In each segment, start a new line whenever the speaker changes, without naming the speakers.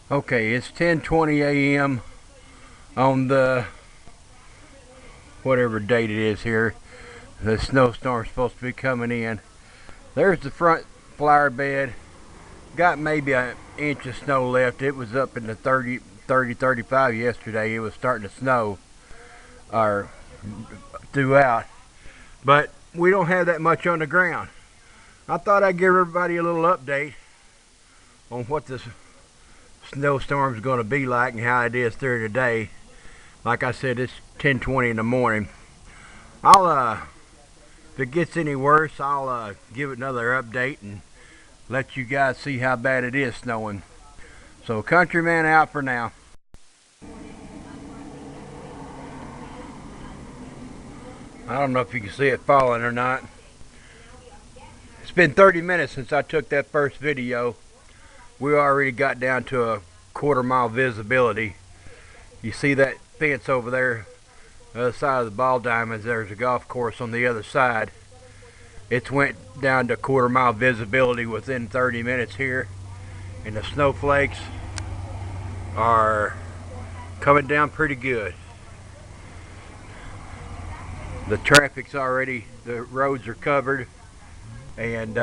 Okay, it's 10:20 a.m. on the whatever date it is here. The snowstorm's supposed to be coming in. There's the front flower bed. Got maybe an inch of snow left. It was up in the 35 yesterday. It was starting to snow or throughout, but we don't have that much on the ground. I thought I'd give everybody a little update on what this snowstorm is going to be like and how it is through the day. Like I said, it's 10:20 in the morning. If it gets any worse, I'll give it another update and let you guys see how bad it is snowing. So Countryman out for now. I don't know if you can see it falling or not. It's been 30 minutes since I took that first video. We already got down to a quarter-mile visibility. You see that fence over there, the other side of the ball diamonds, there's a golf course on the other side. It's went down to quarter-mile visibility within 30 minutes here, and the snowflakes are coming down pretty good. The traffic's already, the roads are covered, and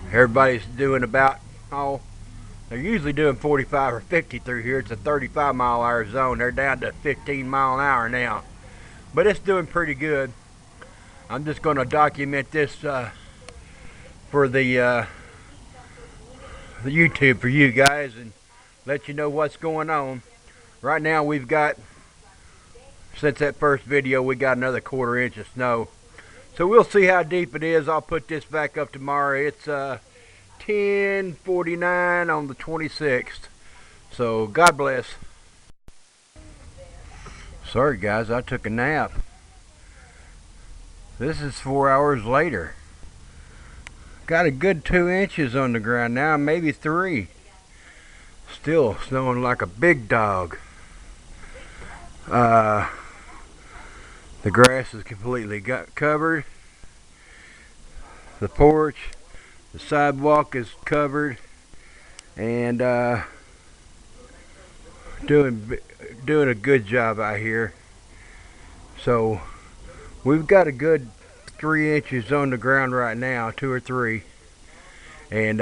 everybody's doing about, they're usually doing 45 or 50 through here. It's a 35-mile-an-hour zone. They're down to 15 mile an hour now, but it's doing pretty good. I'm just going to document this for the YouTube for you guys and let you know what's going on. Right now we've got, since that first video, we got another quarter-inch of snow. So we'll see how deep it is. I'll put this back up tomorrow. It's 10:49 on the 26th. So God bless. Sorry guys, I took a nap. This is 4 hours later. Got a good 2 inches on the ground now, maybe 3. Still snowing like a big dog. The grass is completely covered. The porch, the sidewalk is covered, and doing a good job out here. So we've got a good 3 inches on the ground right now, 2 or 3, and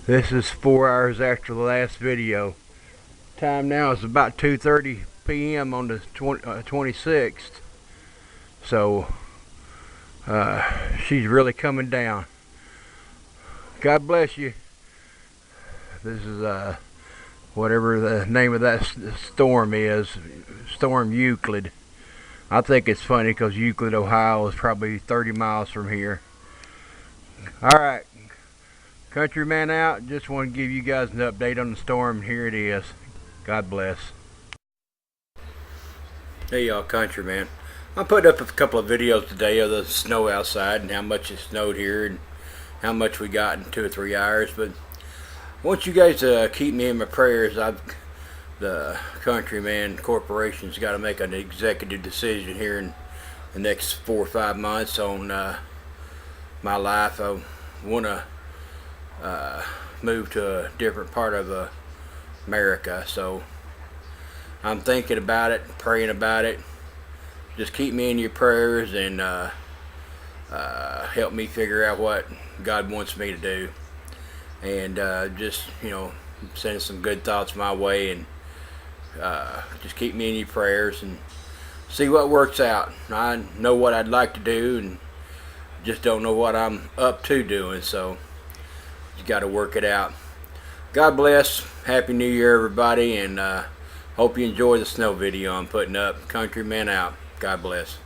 this is 4 hours after the last video. Time now is about 2:30 p.m. on the 26th. So she's really coming down. God bless you. This is whatever the name of that storm is, Storm Euclid. I think it's funny because Euclid, Ohio is probably 30 miles from here. Alright, Countryman out. Just want to give you guys an update on the storm. Here it is. God bless. Hey y'all, Countryman. I put up a couple of videos today of the snow outside and how much it snowed here and how much we got in 2 or 3 hours. But I want you guys to keep me in my prayers. The Contreeman Corporation's got to make an executive decision here in the next 4 or 5 months on my life. I want to move to a different part of America, so I'm thinking about it, praying about it. Just keep me in your prayers and help me figure out what God wants me to do, and just, you know, send some good thoughts my way, and just keep me in your prayers and see what works out. I know what I'd like to do and just don't know what I'm up to doing, so you got to work it out. God bless. Happy New Year, everybody, and hope you enjoy the snow video I'm putting up. Countryman out. God bless.